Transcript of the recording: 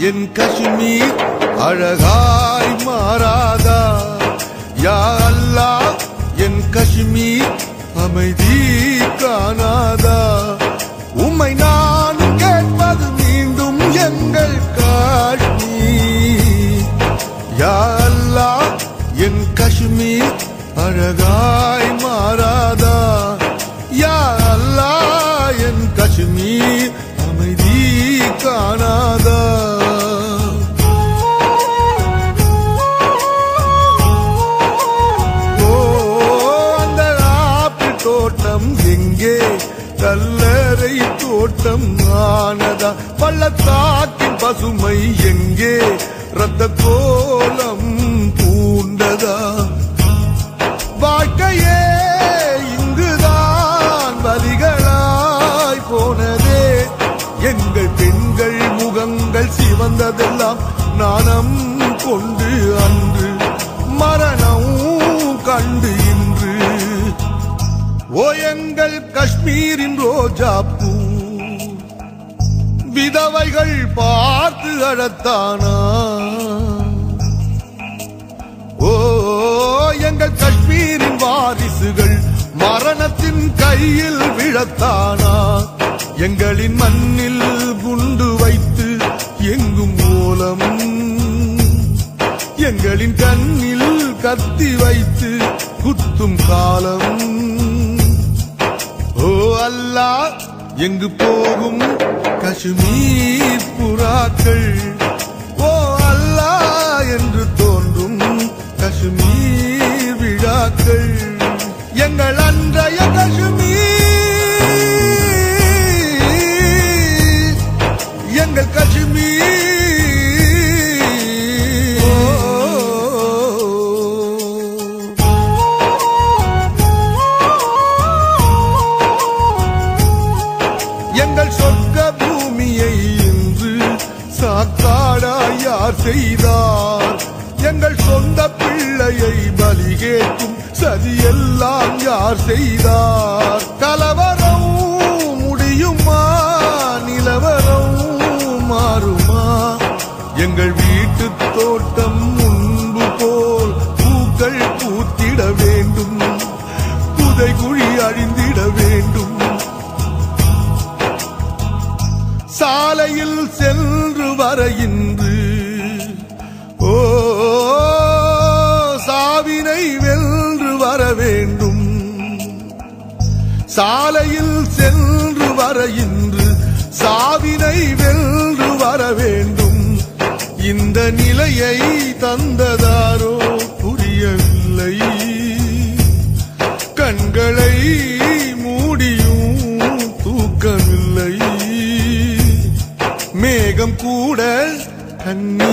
என் காஷ்மீர் அழகாய் மாறாதா? யா அல்லாஹ் என் காஷ்மீர் அமைதி காணாதா? உம்மை நான் கேட்பது மீண்டும் எங்கள் காஷ்மீர். யா அல்லாஹ் என் காஷ்மீர் அழகாய் மாறாதா? யா அல்லாஹ் என் காஷ்மீர் அமைதி காணாதா? தோட்டம் எங்கே? கல்லறை தோட்டம் ஆனதா? பள்ளத்தாக்கின் பசுமை எங்கே? ரத்த கோலம் பூண்டதா? வாழ்க்கையே இங்குதான் வலிகளாய் போனதே. எங்கள் பெண்கள் முகங்கள் சிவந்ததெல்லாம் நாணம் கொண்டு அன்று, மரணம் கண்டு இன்று. ஓ எங்கள் காஷ்மீரின் ரோஜா பூ, விதவைகள் பார்த்து அழத்தானா? ஓ எங்கள் காஷ்மீரின் வாரிசுகள் மரணத்தின் கையில் விழத்தானா? எங்களின் மண்ணில் குண்டு வைத்து எங்கும் மூலம், எங்களின் கண்ணில் கத்தி வைத்து குத்தும் காலம். ஓ அல்லாஹ் எங்கு போகும் காஷ்மீர் புறாக்கள்? ஓ அல்லாஹ் என்று தோன்றும் காஷ்மீர் விழாக்கள். எங்கள் அன்றைய காஷ்மீர், எங்கள் காஷ்மீர். எங்கள் சொர்க்க பூமியை இன்று சாக்காடா யார் செய்தார்? எங்கள் சொந்த பிள்ளையை பலி கேட்கும் சதியெல்லாம் யார் செய்தார்? கலவரம் முடியுமா? நிலவரம் மாறுமா? எங்கள் வீட்டு தோட்டம் முன்பு போல் பூக்கள் பூத்திட வேண்டும், புதைகுழி அழிந்திட வேண்டும். சாலையில் சென்று வர இன்று, ஓ சாவினை வென்று வர வேண்டும். சாலையில் சென்று வர இன்று, சாவினை வென்று வர வேண்டும். இந்த நிலையை தந்ததாரோ புரியவில்லை. கண்களை மூடியும் தூக்கமில்லை. மேகம் கூட கண்ணீர்